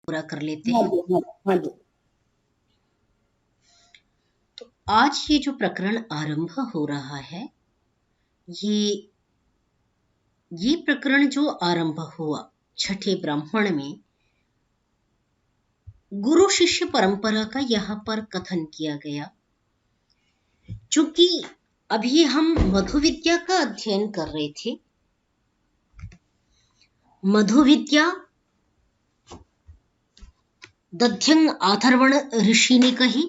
पूरा कर लेते हाँ हैं। जी, हाँ हाँ जी। तो आज ये जो प्रकरण आरंभ हो रहा है, ये प्रकरण जो आरंभ हुआ छठे ब्राह्मण में, गुरु शिष्य परंपरा का यहाँ पर कथन किया गया। चूंकि अभी हम मधु विद्या का अध्ययन कर रहे थे, मधु विद्या दध्यंग अथर्वण ऋषि ने कही,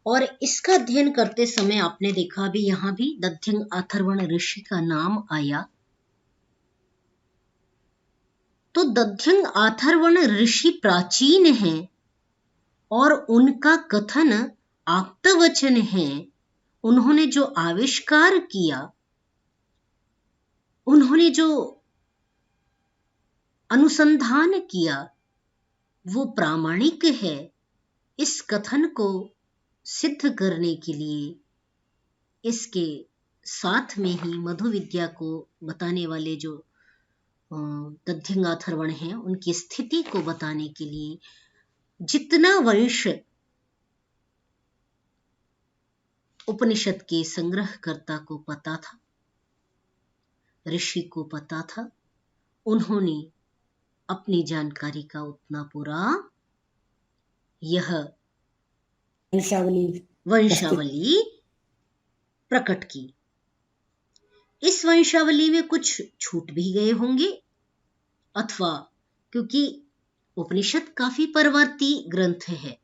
और इसका अध्ययन करते समय आपने देखा भी यहाँ भी दध्यंग अथर्वण ऋषि का नाम आया। तो दध्यंग अथर्वण ऋषि प्राचीन हैं और उनका कथन आप्तवचन है। उन्होंने जो आविष्कार किया, उन्होंने जो अनुसंधान किया, वो प्रामाणिक है। इस कथन को सिद्ध करने के लिए इसके साथ में ही मधु विद्या को बताने वाले जो दध्यंग अथर्वण हैं, उनकी स्थिति को बताने के लिए जितना वंश उपनिषद के संग्रहकर्ता को पता था, ऋषि को पता था, उन्होंने अपनी जानकारी का उतना पूरा यह वंशावली प्रकट की। इस वंशावली में कुछ छूट भी गए होंगे, अथवा क्योंकि उपनिषद काफी परवर्ती ग्रंथ है,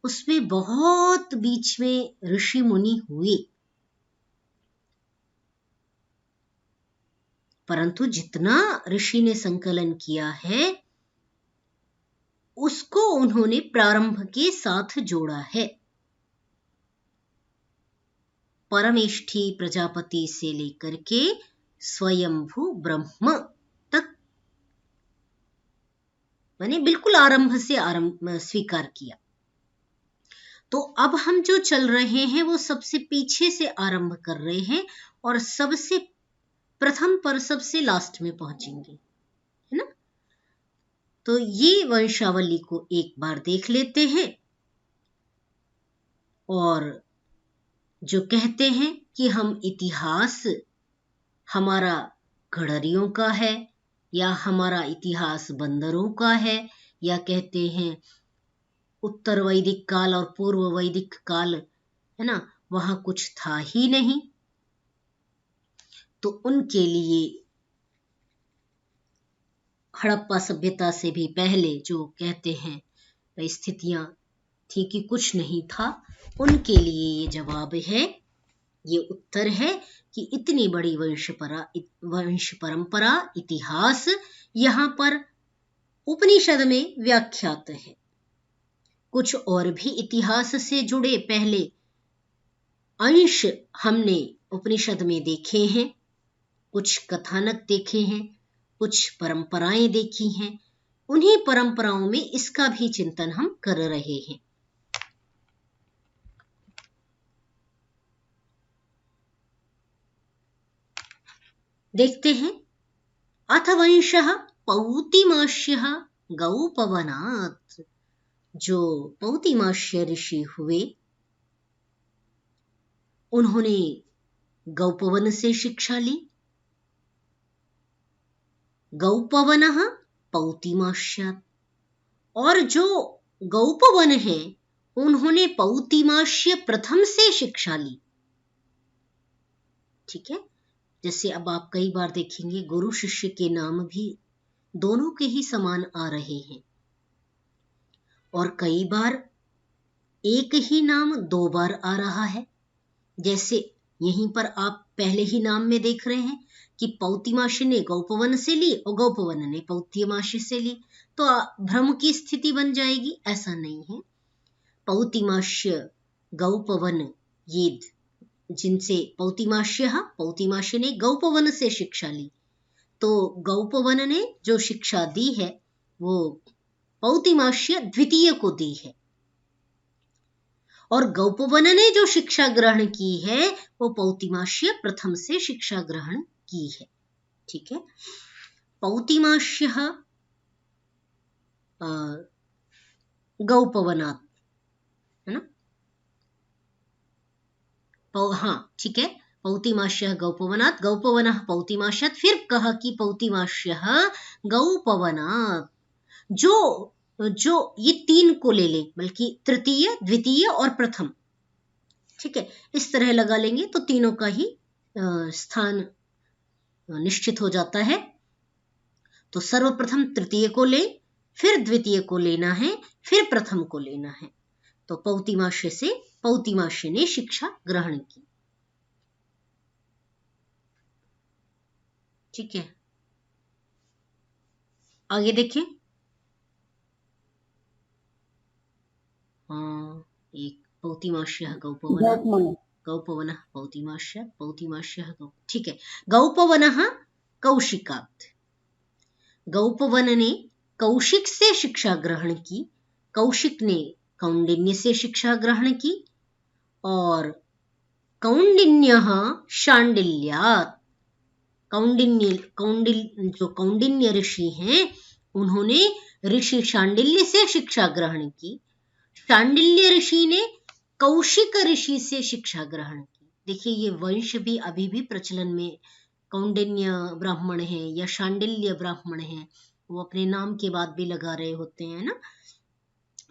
उसमें बहुत बीच में ऋषि मुनि हुए, परंतु जितना ऋषि ने संकलन किया है उसको उन्होंने प्रारंभ के साथ जोड़ा है। परमेष्ठी प्रजापति से लेकर के स्वयंभू ब्रह्म तक मैंने बिल्कुल आरंभ से स्वीकार किया। तो अब हम जो चल रहे हैं वो सबसे पीछे से आरंभ कर रहे हैं और सबसे प्रथम पर सबसे लास्ट में पहुंचेंगे, है ना। तो ये वंशावली को एक बार देख लेते हैं। और जो कहते हैं कि हम इतिहास हमारा गडरियों का है, या हमारा इतिहास बंदरों का है, या कहते हैं उत्तर वैदिक काल और पूर्व वैदिक काल, है ना, वहां कुछ था ही नहीं। तो उनके लिए हड़प्पा सभ्यता से भी पहले जो कहते हैं स्थितियां थी कि कुछ नहीं था, उनके लिए ये जवाब है, ये उत्तर है कि इतनी बड़ी वंश परंपरा इतिहास यहाँ पर उपनिषद में व्याख्यात है। कुछ और भी इतिहास से जुड़े पहले अंश हमने उपनिषद में देखे हैं, कुछ कथानक देखे हैं, कुछ परंपराएं देखी हैं। उन्हीं परंपराओं में इसका भी चिंतन हम कर रहे हैं। देखते हैं। अथ वंशः पौतिमाश्यः गौपवनात्। जो पौतिमाश्य ऋषि हुए, उन्होंने गौपवन से शिक्षा ली। गौपवनः पौतिमाश्यात्। और जो गौपवन है उन्होंने पौतिमाश्य प्रथम से शिक्षा ली। ठीक है। जैसे अब आप कई बार देखेंगे गुरु शिष्य के नाम भी दोनों के ही समान आ रहे हैं, और कई बार एक ही नाम दो बार आ रहा है। जैसे यहीं पर आप पहले ही नाम में देख रहे हैं कि पौतिमाश्य ने गौपवन से ली और गौपवन ने पौतिमाश्य से ली, तो भ्रम की स्थिति बन जाएगी। ऐसा नहीं है। पौतिमाश्य गौपवन, ये जिनसे पौतिमाश्य ने गौपवन से शिक्षा ली, तो गौपवन ने जो शिक्षा दी है वो पौतिमाश्य द्वितीय को दी है, और गौपवन ने जो शिक्षा ग्रहण की है वो पौतिमाश्य प्रथम से शिक्षा ग्रहण की है। ठीक है। पौतिमाश्यः गौपवनात्, है ना। हाँ ठीक है, पौतिमाश्यः गौपवनात्, गौपवनः पौतिमाश्यात्, फिर कहा कि पौतिमाश्यः गौपवनात्। जो ये 3 को ले लें, बल्कि तृतीय, द्वितीय और प्रथम, ठीक है, इस तरह लगा लेंगे तो तीनों का ही स्थान निश्चित हो जाता है। तो सर्वप्रथम तृतीय को ले, फिर द्वितीय को लेना है, फिर प्रथम को लेना है। तो पौतिमाश्य से पौतिमाश्य ने शिक्षा ग्रहण की, ठीक है। आगे देखें, एक पौतिमाश्यः गौपवनः, गौपवनः पौतिमाश्यात्, पौतिमाश्यः गौ, ठीक है। गौपवनः कौशिकात्, गौपवन ने कौशिक से शिक्षा ग्रहण की, कौशिक ने कौंडिन्य से शिक्षा ग्रहण की, और कौंडिन्यः शांडिल्यात्, जो कौंडिन्य ऋषि हैं उन्होंने ऋषि शांडिल्य से शिक्षा ग्रहण की, शांडिल्य ऋषि ने कौशिक ऋषि से शिक्षा ग्रहण की। देखिए ये वंश भी अभी भी प्रचलन में, कौंडिन्य ब्राह्मण है या शांडिल्य ब्राह्मण है, वो अपने नाम के बाद भी लगा रहे होते हैं ना।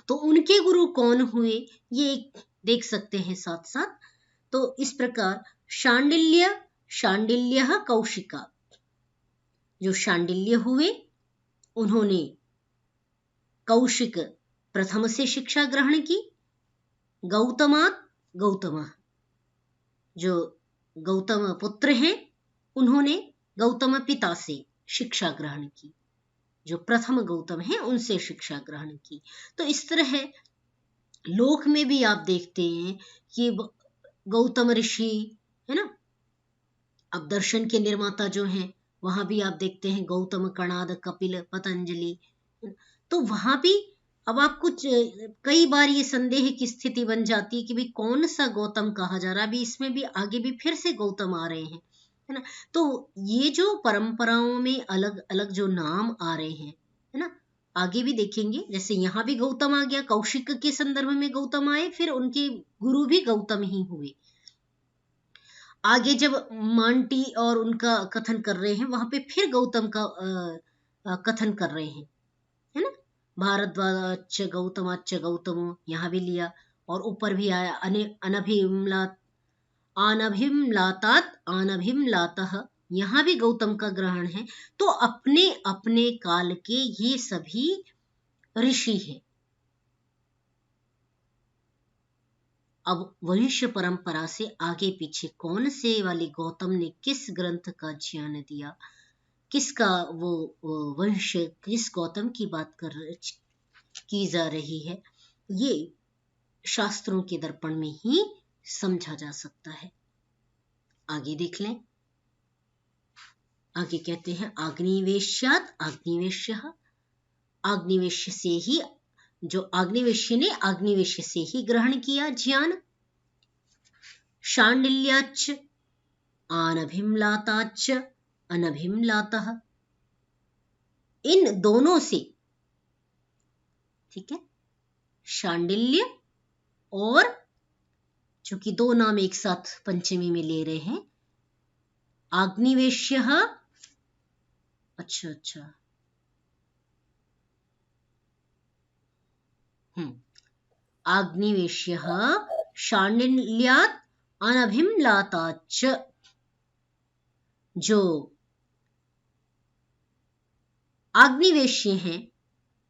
तो उनके गुरु कौन हुए ये देख सकते हैं साथ साथ। तो इस प्रकार शांडिल्य कौशिका, जो शांडिल्य हुए उन्होंने कौशिक प्रथम से शिक्षा ग्रहण की, गौतमात्, गौतम जो गौतम पुत्र हैं उन्होंने गौतम पिता से शिक्षा ग्रहण की, जो प्रथम गौतम हैं उनसे शिक्षा ग्रहण की। तो इस तरह लोक में भी आप देखते हैं कि गौतम ऋषि, है ना, अब दर्शन के निर्माता जो हैं वहां भी आप देखते हैं गौतम, कणाद, कपिल, पतंजलि। तो वहां भी अब आपको कई बार ये संदेह की स्थिति बन जाती है कि भाई कौन सा गौतम कहा जा रहा है। अभी इसमें भी आगे भी फिर से गौतम आ रहे हैं, है ना। तो ये जो परंपराओं में अलग अलग जो नाम आ रहे हैं, है ना, आगे भी देखेंगे। जैसे यहाँ भी गौतम आ गया, कौशिक के संदर्भ में गौतम आए, फिर उनके गुरु भी गौतम ही हुए। आगे जब मांटी और उनका कथन कर रहे हैं वहां पे फिर गौतम का कथन कर रहे हैं, है ना। भारद्वाज गौतमाच्च गौतमो, यहाँ भी लिया, और ऊपर भी आया आनभिमलातात् आनभिमलातः, यहाँ भी गौतम का ग्रहण है। तो अपने अपने काल के ये सभी ऋषि हैं। अब वंश परंपरा से आगे पीछे कौन से वाले गौतम ने किस ग्रंथ का ज्ञान दिया, किसका वो वंश, किस गौतम की बात की जा रही है, ये शास्त्रों के दर्पण में ही समझा जा सकता है। आगे देख लें, आगे कहते हैं आग्निवेश्यात् आग्निवेश्यः, आग्निवेश्य से ही, जो आग्निवेश्य ने आग्निवेश्य से ही ग्रहण किया ज्ञान। शांडिल्याच्च आनभिमलाताच्च अनभिमलातः, इन दोनों से, ठीक है, शांडिल्य और, चूंकि दो नाम एक साथ पंचमी में ले रहे हैं, आग्निवेश्यः, अच्छा आग्निवेश्यः शांडिल्यात् अनभिमलाताच्च, जो आग्निवेश्य हैं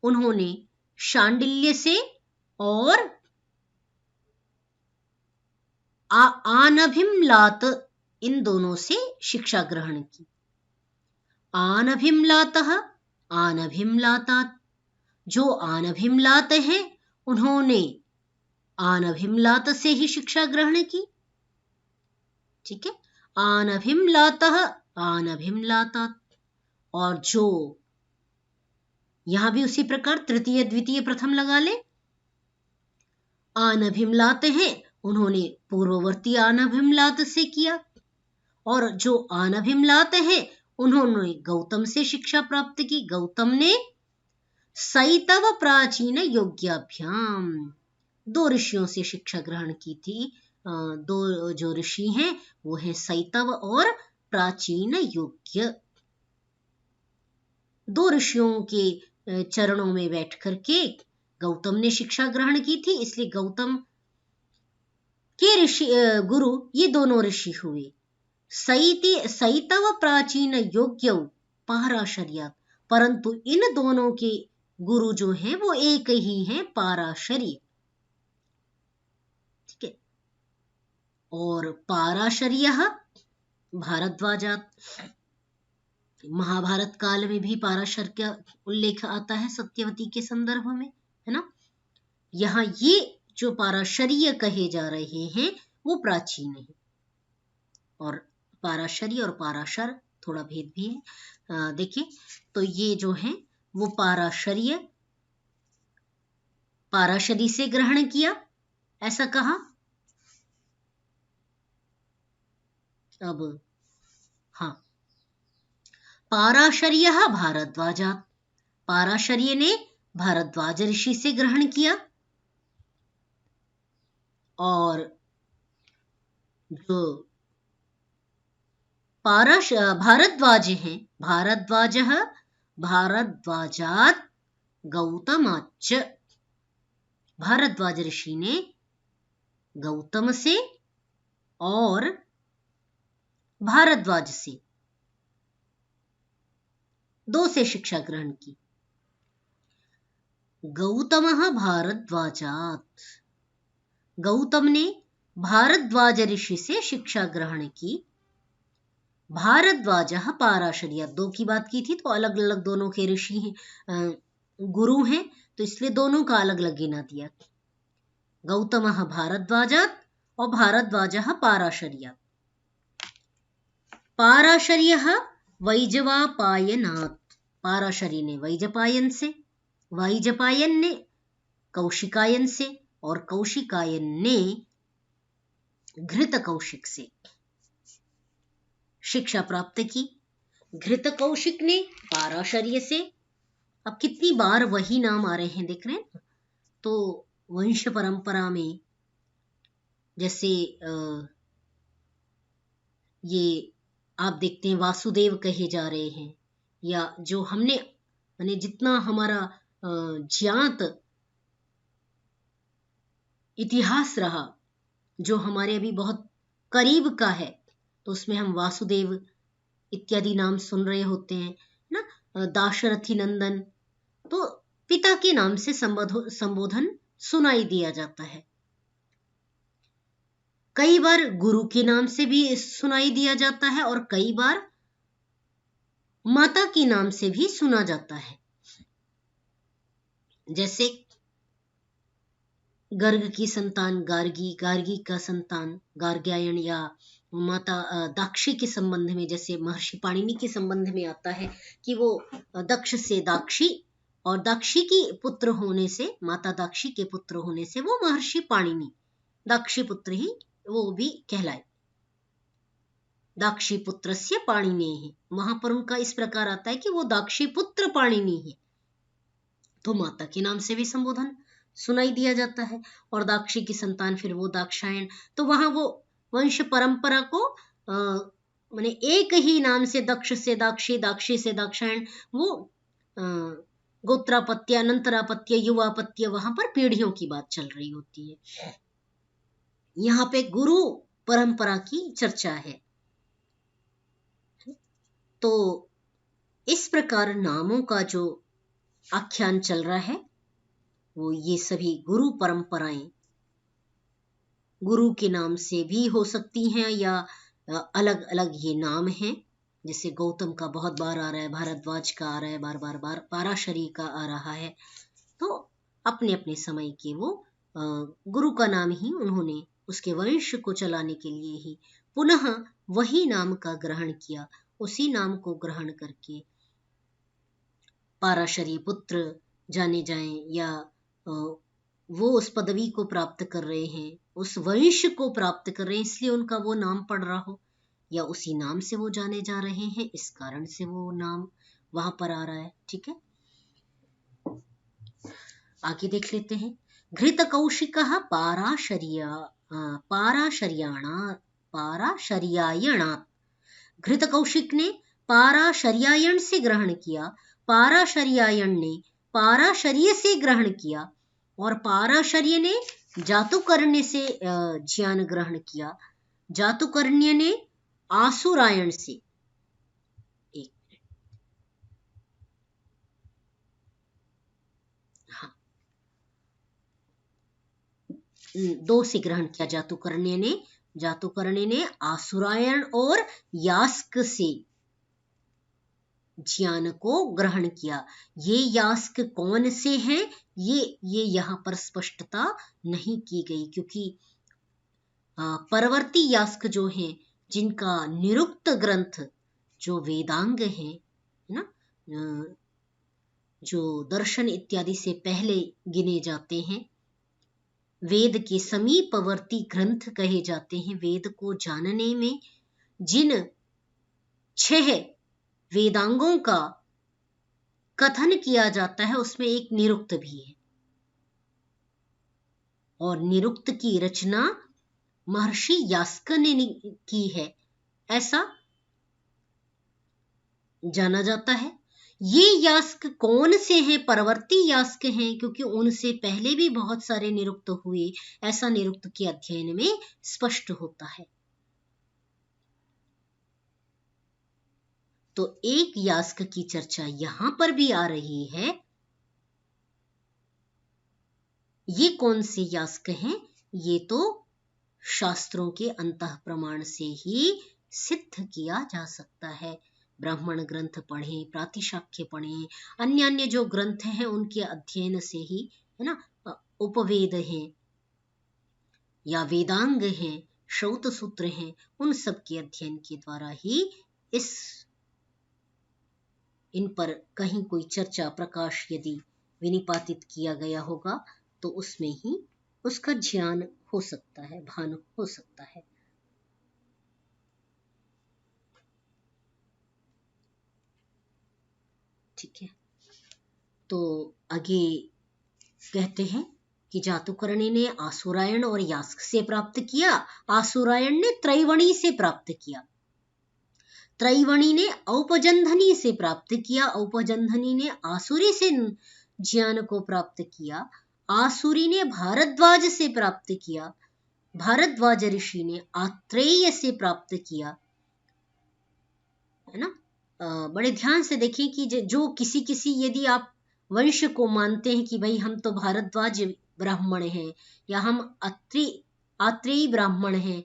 उन्होंने शांडिल्य से और आनभिमलात, इन दोनों से शिक्षा ग्रहण की। आनभिमलातः आनभिमलातात्, जो आनभिमलात हैं उन्होंने आनभिमलात से ही शिक्षा ग्रहण की, ठीक है। आनभिमलातः आनभिमलातात्, और जो यहां भी उसी प्रकार तृतीय द्वितीय प्रथम लगा ले, आनभिमलात हैं उन्होंने पूर्ववर्ती आनभिमलात से किया, और जो आनभिमलात हैं उन्होंने गौतम से शिक्षा प्राप्त की। गौतम ने सैतव प्राचीन योग्याभ्याम, दो ऋषियों से शिक्षा ग्रहण की थी। दो जो ऋषि हैं वो है सैतव और प्राचीन योग्य। दो ऋषियों के चरणों में बैठ करके गौतम ने शिक्षा ग्रहण की थी, इसलिए गौतम के ऋषि गुरु ये दोनों ऋषि हुए। सैतव प्राचीन योग्य पाराशर्यात्, परंतु इन दोनों के गुरु जो हैं वो एक ही हैं, पाराशर्य। ठीक है। और पाराशर्यः भारद्वाजात्, महाभारत काल में भी पाराशर का उल्लेख आता है सत्यवती के संदर्भ में, है ना। यहाँ ये जो पाराशर्य कहे जा रहे हैं वो प्राचीन है, और पाराशर्य और पाराशर थोड़ा भेद भी है। देखिए, तो ये जो है वो पाराशर्य पाराशरी से ग्रहण किया, ऐसा कहा। अब हाँ, पाराशर्यः भारद्वाजात्, पाराशर्य ने भारद्वाज ऋषि से ग्रहण किया। और जो भारद्वाज हैं, भारद्वाजः भारद्वाजात् गौतमाच्च, भारद्वाज ऋषि ने गौतम से और भारद्वाज से, दो से शिक्षा ग्रहण की। गौतमः भारद्वाजात्, गौतम ने भारद्वाज ऋषि से शिक्षा ग्रहण की। भारद्वाजः पाराशर्यात्, दो की बात की थी तो अलग अलग दोनों के ऋषि हैं, गुरु हैं, तो इसलिए दोनों का अलग अलग गिना दिया। गौतमः भारद्वाजात् और भारद्वाजः पाराशर्यात्। पाराशर्यः वैजवापायनात्, पाराशर्य ने वैजपायन से, वैजपायन ने कौशिकायन से, और कौशिकायन ने घृत कौशिक से शिक्षा प्राप्त की। घृत कौशिक ने पाराशर्य से। अब कितनी बार वही नाम आ रहे हैं, देख रहे हैं। तो वंश परंपरा में जैसे ये आप देखते हैं वासुदेव कहे जा रहे हैं, या जो हमने माने जितना हमारा ज्ञात इतिहास रहा, जो हमारे अभी बहुत करीब का है, तो उसमें हम वासुदेव इत्यादि नाम सुन रहे होते हैं ना। दाशरथी नंदन, तो पिता के नाम से संबोधन सुनाई दिया जाता है। कई बार गुरु के नाम से भी सुनाई दिया जाता है, और कई बार माता के नाम से भी सुना जाता है। जैसे गर्ग की संतान गार्गी, गार्गी का संतान गार्ग्यायन, या माता दाक्षी के संबंध में जैसे महर्षि पाणिनि के संबंध में आता है कि वो दक्ष से दाक्षी, और दाक्षी की पुत्र होने से, माता दाक्षी के पुत्र होने से वो महर्षि पाणिनि दाक्षी पुत्र ही वो भी कहलाए। दाक्षी पुत्रस्य पाणिनेः, वहां पर उनका इस प्रकार आता है कि वो दाक्षी पुत्र पाणिनि है, तो माता के नाम से भी संबोधन सुनाई दिया जाता है। और दाक्षी की संतान फिर वो दाक्षायण, तो वहां वो वंश परंपरा को माने एक ही नाम से दक्ष से दाक्षी, दाक्षी से दाक्षायण, वो गोत्रापत्य, अनंतरापत्य, युवापत्य, वहां पर पीढ़ियों की बात चल रही होती है। यहाँ पे गुरु परंपरा की चर्चा है। तो इस प्रकार नामों का जो आख्यान चल रहा है वो ये सभी गुरु परंपराएं गुरु के नाम से भी हो सकती हैं, या अलग अलग ये नाम हैं। जैसे गौतम का बहुत बार आ रहा है, भारद्वाज का आ रहा है, बार बार बार पाराशरी का आ रहा है। तो अपने अपने समय के वो गुरु का नाम ही उन्होंने उसके वंश को चलाने के लिए ही पुनः वही नाम का ग्रहण किया। उसी नाम को ग्रहण करके पाराशरी पुत्र जाने जाएं, या वो उस पदवी को प्राप्त कर रहे हैं, उस वंश को प्राप्त कर रहे हैं, इसलिए उनका वो नाम पड़ रहा हो, या उसी नाम से वो जाने जा रहे हैं, इस कारण से वो नाम वहां पर आ रहा है। ठीक है। आगे देख लेते हैं। घृत कौशिकः पाराशर्यायणात्। घृत कौशिक ने पाराशर्यायण से ग्रहण किया, पाराशर्यायण ने पाराशर्य से ग्रहण किया, और पाराशर्य ने जातुकर्ण्य से ज्ञान ग्रहण किया, जातुकर्ण्य ने आसुरायण से। एक हाँ, दो से ग्रहण किया। जातुकर्ण्य ने आसुरायण और यास्क से ज्ञान को ग्रहण किया। ये यास्क कौन से हैं, ये यहाँ पर स्पष्टता नहीं की गई, क्योंकि परवर्ती यास्क जो हैं, जिनका निरुक्त ग्रंथ जो वेदांग है ना, जो दर्शन इत्यादि से पहले गिने जाते हैं, वेद के समीपवर्ती ग्रंथ कहे जाते हैं। वेद को जानने में जिन 6 वेदांगों का कथन किया जाता है, उसमें एक निरुक्त भी है, और निरुक्त की रचना महर्षि यास्क ने की है, ऐसा जाना जाता है। ये यास्क कौन से हैं? परवर्ती यास्क हैं, क्योंकि उनसे पहले भी बहुत सारे निरुक्त हुए, ऐसा निरुक्त के अध्ययन में स्पष्ट होता है। तो एक यास्क की चर्चा यहां पर भी आ रही है। ये कौन से यास्क हैं? ये तो शास्त्रों के अंतः प्रमाण से ही सिद्ध किया जा सकता है। ब्राह्मण ग्रंथ पढ़ें, प्रातिशाख्य पढ़ें, अन्य अन्य जो ग्रंथ हैं उनके अध्ययन से ही, है ना, उपवेद हैं या वेदांग हैं, श्रौत सूत्र हैं, उन सब के अध्ययन के द्वारा ही इन पर कहीं कोई चर्चा, प्रकाश यदि विनिपातित किया गया होगा, तो उसमें ही उसका ज्ञान हो सकता है, भान हो सकता है। ठीक है, तो आगे कहते हैं कि जातुकर्णी ने आसुरायण और यास्क से प्राप्त किया, आसुरायण ने त्रैवणी से प्राप्त किया, त्रैवणी ने औपजंधनी से प्राप्त किया, औपजंधनी ने आसुरी से ज्ञान को प्राप्त किया, आसुरी ने भारद्वाज से प्राप्त किया, भारद्वाज ऋषि ने आत्रेय से प्राप्त किया, है ना। बड़े ध्यान से देखिए कि जो किसी यदि आप वंश को मानते हैं कि भाई हम तो भारद्वाज ब्राह्मण हैं या हम आत्रेयी ब्राह्मण हैं,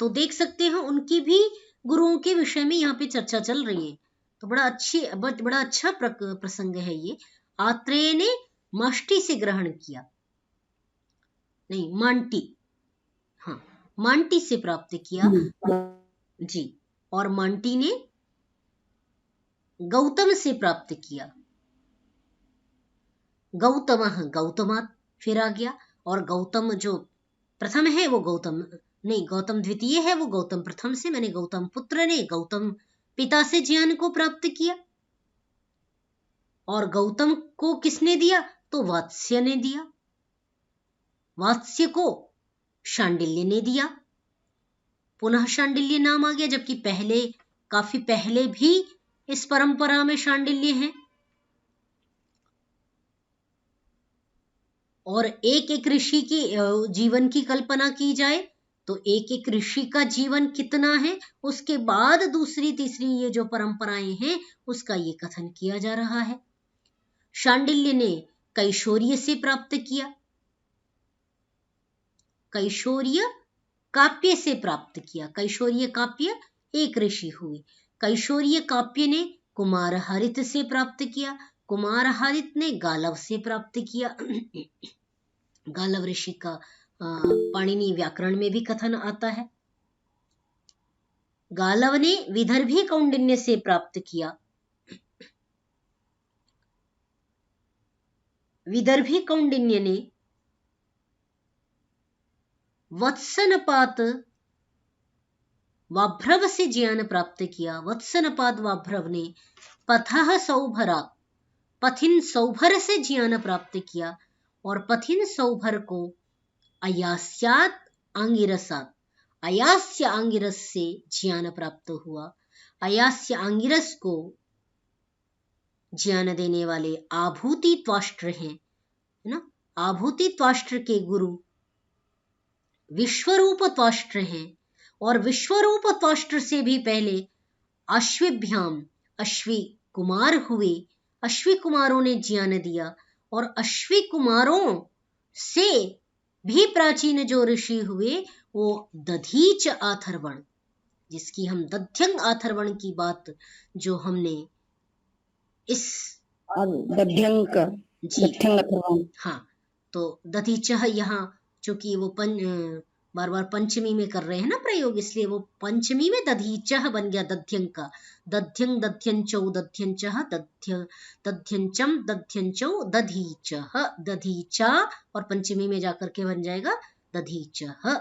तो देख सकते हैं उनकी भी गुरुओं के विषय में यहाँ पे चर्चा चल रही है। तो बड़ा अच्छा प्रसंग है ये। आत्रेय ने मष्टि से ग्रहण किया, नहीं मांटी, हाँ मांटी से प्राप्त किया जी, और मांटी ने गौतम से प्राप्त किया, गौतमात् फिर आ गया, और गौतम जो प्रथम है वो गौतम नहीं, गौतम द्वितीय है वो गौतम प्रथम से, मैंने गौतम पुत्र ने गौतम पिता से ज्ञान को प्राप्त किया, और गौतम को किसने दिया? तो वात्स्य ने दिया, वात्स्य को शांडिल्य ने दिया, पुनः शांडिल्य नाम आ गया, जबकि पहले काफी पहले भी इस परंपरा में शांडिल्य हैं। और एक एक ऋषि की जीवन की कल्पना की जाए तो एक एक ऋषि का जीवन कितना है, उसके बाद दूसरी तीसरी ये जो परंपराएं हैं उसका ये कथन किया जा रहा है। शांडिल्य ने कैशोर्य से प्राप्त किया, कैशोर्य काव्य से प्राप्त किया, कैशोर्य काव्य एक ऋषि हुए, कैशोर्य काव्य ने कुमार हरित से प्राप्त किया, कुमार हरित ने गालव से प्राप्त किया। गालव ऋषि का पाणिनि व्याकरण में भी कथन आता है। गालव ने विदर्भी कौंडिन्य से प्राप्त किया, विदर्भी कौंडिन्य ने वत्सनपात वाभ्रव से ज्ञान प्राप्त किया, वत्सनपात वाभ्रव ने पथः सौभरात् पथिन सौभर से ज्ञान प्राप्त किया, और पथिन सौभर को अयास्यात आंगिरसात, अयास्य आंगिरस से ज्ञान प्राप्त हुआ। अयास्य आंगिरस को ज्ञान देने वाले आभूति त्वाष्ट्र हैं, है ना। आभूति त्वाष्ट्र के गुरु विश्वरूप त्वाष्ट्र हैं, और विश्वरूप त्वाष्ट्र से भी पहले अश्विभ्याम, अश्वी कुमार हुए, अश्वी कुमारों ने ज्ञान दिया, और अश्वी कुमारों से भी प्राचीन जो ऋषि हुए वो दधीच अथर्वण, जिसकी हम दध्यंग अथर्वण की बात जो हमने इस दध्यंग अथर्वण, हाँ, तो दधीच यहाँ चूंकि वो बार बार पंचमी में कर रहे हैं ना प्रयोग, इसलिए वो पंचमी में दधीच बन गया दध्यंग का। दध्यंग दध्यंचौ दध्यंचः दध्यंचम दध्यंचौ दधीचः, दधीचा, और पंचमी में जाकर के बन जाएगा दधीचः।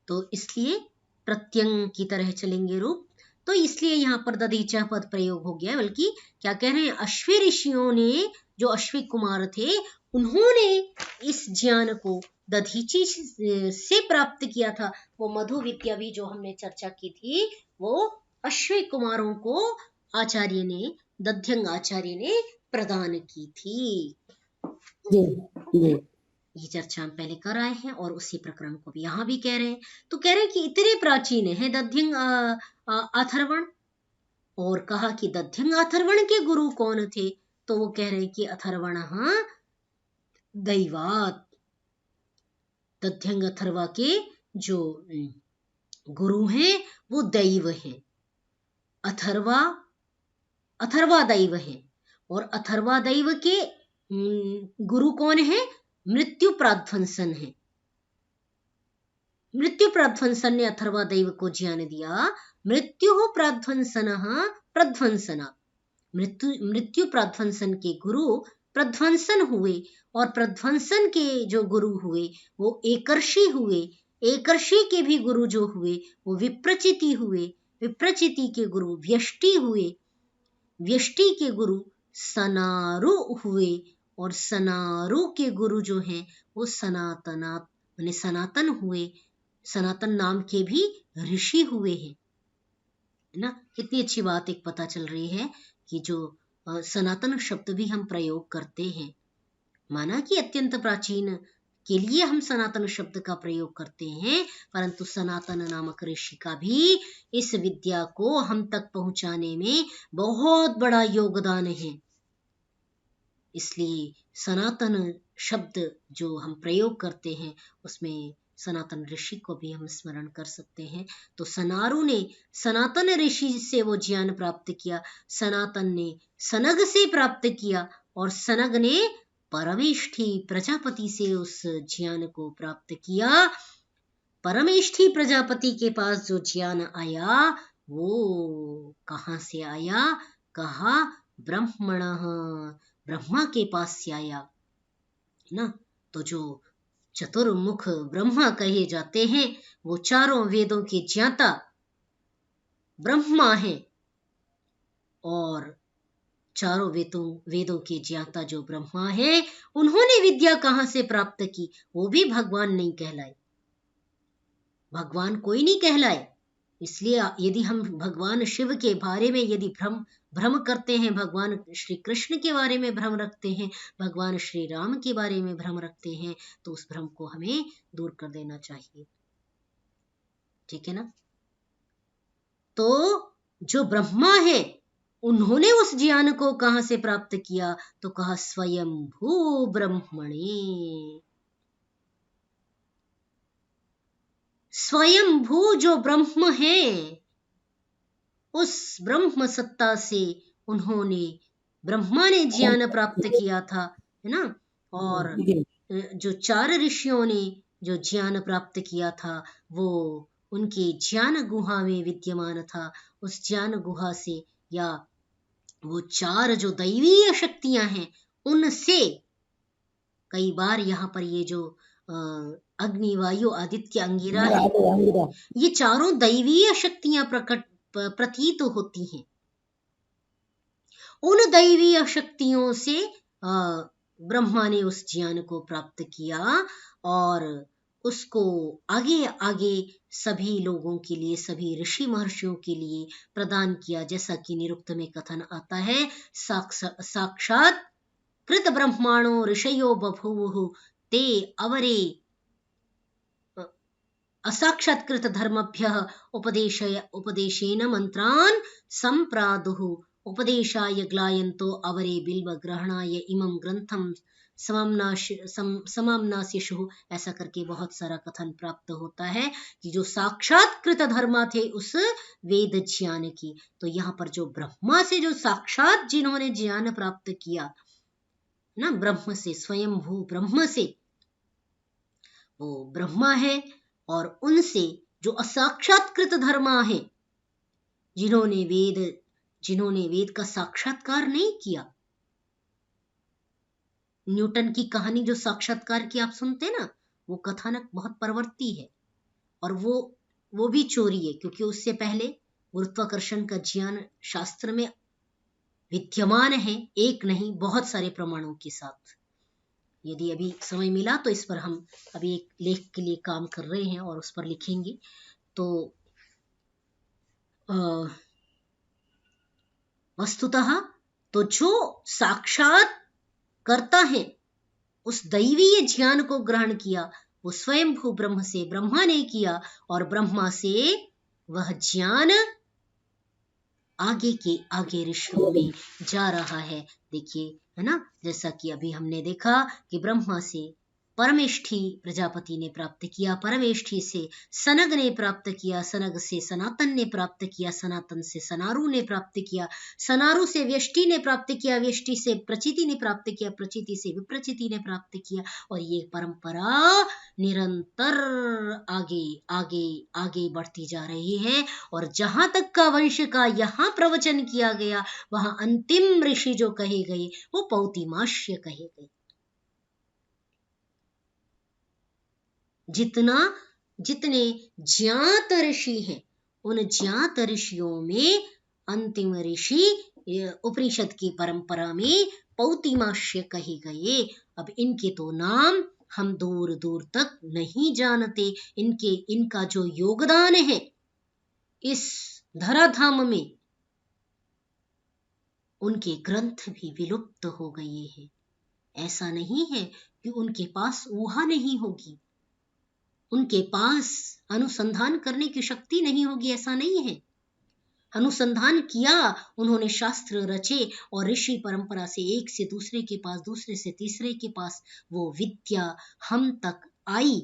तो इसलिए प्रत्यंग की तरह चलेंगे रूप, तो इसलिए यहाँ पर दधीचा पद प्रयोग हो गया। बल्कि क्या कह रहे हैं, अश्वी ऋषियों ने, जो अश्वी कुमार थे, उन्होंने इस ज्ञान को दधीची से प्राप्त किया था। वो मधु विद्या भी जो हमने चर्चा की थी, वो अश्वी कुमारों को आचार्य ने, दध्यंग आचार्य ने प्रदान की थी। ये चर्चा हम पहले कर आए हैं, और उसी प्रकरण को भी यहाँ भी कह रहे हैं। तो कह रहे हैं कि इतने प्राचीन है दध्यंग अथर्वण, और कहा कि दध्यंग अथर्वण के गुरु कौन थे, तो वो कह रहे हैं कि अथर्वण दैवात, दध्यंग अथर्वा के जो गुरु हैं वो दैव हैं। अथर्वा दैव है, और अथर्वा दैव के गुरु कौन है, मृत्यु प्राध्वंसन है। मृत्यु प्राध्वंसन ने अथर्वा दैव को ज्ञान दिया। मृत्यु प्राध्वंसन प्रध्वंसना, मृत्यु प्राध्वंसन के गुरु प्रध्वंसन हुए, और प्रध्वंसन के जो गुरु हुए वो एकर्षी हुए। एकर्षी के भी गुरु जो हुए वो विप्रचिति हुए। विप्रचिति के गुरु व्यष्टि हुए। व्यष्टि के गुरु सनारु हुए, और सनारु के गुरु जो हैं वो सनातनात् माने सनातन हुए। सनातन नाम के भी ऋषि हुए हैं, है ना। कितनी अच्छी बात एक पता चल रही है कि जो सनातन शब्द भी हम प्रयोग करते हैं, माना कि अत्यंत प्राचीन के लिए हम सनातन शब्द का प्रयोग करते हैं, परंतु सनातन नामक ऋषि का भी इस विद्या को हम तक पहुंचाने में बहुत बड़ा योगदान है। इसलिए सनातन शब्द जो हम प्रयोग करते हैं उसमें सनातन ऋषि को भी हम स्मरण कर सकते हैं। तो सनारु ने सनातन ऋषि से वो ज्ञान प्राप्त किया, सनातन ने सनग से प्राप्त किया, और सनग ने परमेष्ठी प्रजापति से उस ज्ञान को प्राप्त किया। परमेष्ठी प्रजापति के पास जो ज्ञान आया वो कहाँ से आया, कहा ब्रह्मणः, ब्रह्मा के पास से आया, है ना। तो जो चतुर्मुख ब्रह्मा कहे जाते हैं वो चारों वेदों के ज्ञाता ब्रह्मा हैं, और चारों वेदों के ज्ञाता जो ब्रह्मा है उन्होंने विद्या कहाँ से प्राप्त की, वो भी भगवान नहीं कहलाए। भगवान कोई नहीं कहलाए। इसलिए यदि हम भगवान शिव के बारे में यदि भ्रम करते हैं, भगवान श्री कृष्ण के बारे में भ्रम रखते हैं, भगवान श्री राम के बारे में भ्रम रखते हैं, तो उस भ्रम को हमें दूर कर देना चाहिए, ठीक है ना। तो जो ब्रह्मा है उन्होंने उस ज्ञान को कहां से प्राप्त किया, तो कहा स्वयंभू ब्रह्मणे। स्वयंभू जो ब्रह्म है उस ब्रह्म सत्ता से उन्होंने, ब्रह्मा ने ज्ञान प्राप्त किया था, है ना। और जो चार ऋषियों ने जो ज्ञान प्राप्त किया था वो उनके ज्ञान गुहा में विद्यमान था। उस ज्ञान गुहा से, या वो चार जो दैवीय शक्तियां हैं उनसे, कई बार यहाँ पर ये जो अग्नि वायु आदित्य अंगिरा है, ये चारों दैवीय शक्तियां प्रतीत होती हैं। उन दैवीय शक्तियों से ब्रह्मा ने उस ज्ञान को प्राप्त किया और उसको आगे आगे सभी लोगों के लिए, सभी ऋषि महर्षियों के लिए प्रदान किया। जैसा कि निरुक्त में कथन आता है, साक्षात कृत ब्रह्माणो ऋषयो बभूवुः ते अवरे असाक्षात्कृत धर्मभ्यः उपदेशेन मंत्रान् संप्रादुः उपदेशाय ग्लायन्तो अवरे बिल्व ग्रहणाय इमं ग्रंथम समामनास्यशुः। ऐसा करके बहुत सारा कथन प्राप्त होता है कि जो साक्षात्कृत धर्मा थे उस वेद ज्ञान की। तो यहाँ पर जो ब्रह्मा से जो साक्षात जिन्होंने ज्ञान प्राप्त किया ना, ब्रह्म से, स्वयंभू ब्रह्म से, वो ब्रह्मा है। और उनसे जो असाक्षात्कृत धर्मा है, जिन्होंने वेद का साक्षात्कार नहीं किया। न्यूटन की कहानी जो साक्षात्कार की आप सुनते ना, वो कथानक बहुत परवर्ती है और वो भी चोरी है, क्योंकि उससे पहले गुरुत्वाकर्षण का ज्ञान शास्त्र में विद्यमान है, एक नहीं बहुत सारे प्रमाणों के साथ। यदि अभी समय मिला तो इस पर हम अभी एक लेख के लिए काम कर रहे हैं और उस पर लिखेंगे। तो वस्तुतः तो जो साक्षात करता है, उस दैवीय ज्ञान को ग्रहण किया, वो स्वयंभू ब्रह्म से ब्रह्मा ने किया और ब्रह्मा से वह ज्ञान आगे के आगे ऋषियों में जा रहा है। देखिए, है ना, जैसा कि अभी हमने देखा कि ब्रह्मा से परमेष्ठी प्रजापति ने प्राप्त किया, परमेष्ठी से सनग ने प्राप्त किया, सनग से सनातन ने प्राप्त किया, सनातन से सनारु ने प्राप्त किया, सनारु से व्यष्टि ने प्राप्त किया, व्यष्टि से प्रचिति ने प्राप्त किया, प्रचिति से विप्रचिति ने प्राप्त किया। और ये परंपरा निरंतर आगे आगे आगे बढ़ती जा रही है। और जहां तक का वंश का यहाँ प्रवचन किया गया, वहां अंतिम ऋषि जो कहे गए वो पौतिमाश्य कहे गए। जितने ज्ञात ऋषि हैं, उन ज्ञात ऋषियों में अंतिम ऋषि उपनिषद की परंपरा में पौतिमाश्य कहे गए। अब इनके तो नाम हम दूर दूर तक नहीं जानते। इनका जो योगदान है इस धराधाम में, उनके ग्रंथ भी विलुप्त हो गए हैं। ऐसा नहीं है कि उनके पास ऊहा नहीं होगी, उनके पास अनुसंधान करने की शक्ति नहीं होगी, ऐसा नहीं है। अनुसंधान किया, उन्होंने शास्त्र रचे और ऋषि परंपरा से एक से दूसरे के पास, दूसरे से तीसरे के पास वो विद्या हम तक आई।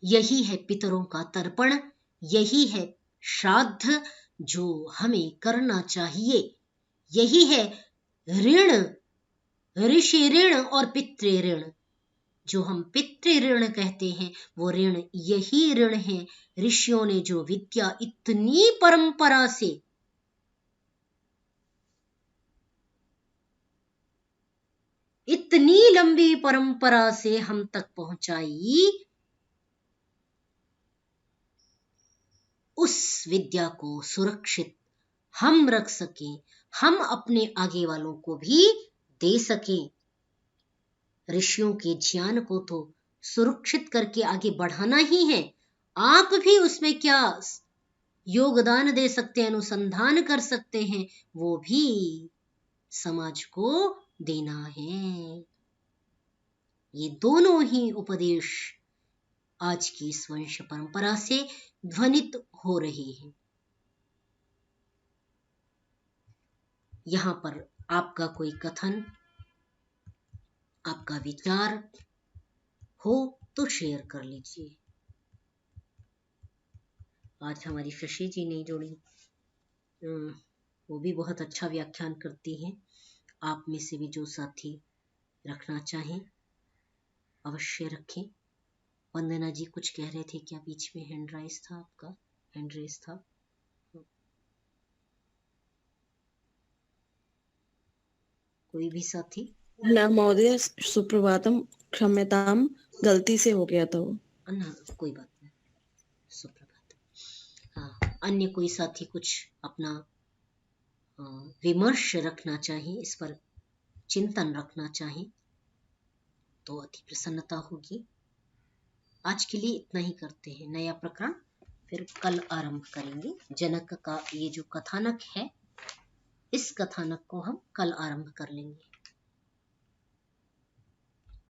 यही है पितरों का तर्पण, यही है श्राद्ध जो हमें करना चाहिए। यही है ऋण, ऋषि ऋण और पितृ ऋण। जो हम पितृ ऋण कहते हैं, वो ऋण यही ऋण है। ऋषियों ने जो विद्या इतनी परंपरा से, इतनी लंबी परंपरा से हम तक पहुंचाई, उस विद्या को सुरक्षित हम रख सकें, हम अपने आगे वालों को भी दे सकें। ऋषियों के ज्ञान को तो सुरक्षित करके आगे बढ़ाना ही है। आप भी उसमें क्या योगदान दे सकते हैं, अनुसंधान कर सकते हैं, वो भी समाज को देना है। ये दोनों ही उपदेश आज की इस वंश परंपरा से ध्वनित हो रहे हैं। यहाँ पर आपका कोई कथन, आपका विचार हो तो शेयर कर लीजिए। आज हमारी शशि जी नहीं जोड़ी, वो भी बहुत अच्छा व्याख्यान करती हैं। आप में से भी जो साथी रखना चाहें अवश्य रखें। वंदना जी कुछ कह रहे थे क्या? बीच में हैंड राइज था आपका, हैंड रेज था। कोई भी साथी? ना महोदय, सुप्रभातम, क्षम्यताम, गलती से हो गया था वो। ना कोई बात नहीं, सुप्रभात। हाँ, अन्य कोई साथी कुछ अपना विमर्श रखना चाहे, इस पर चिंतन रखना चाहें तो अति प्रसन्नता होगी। आज के लिए इतना ही करते हैं। नया प्रकरण फिर कल आरंभ करेंगे। जनक का ये जो कथानक है, इस कथानक को हम कल आरंभ कर लेंगे।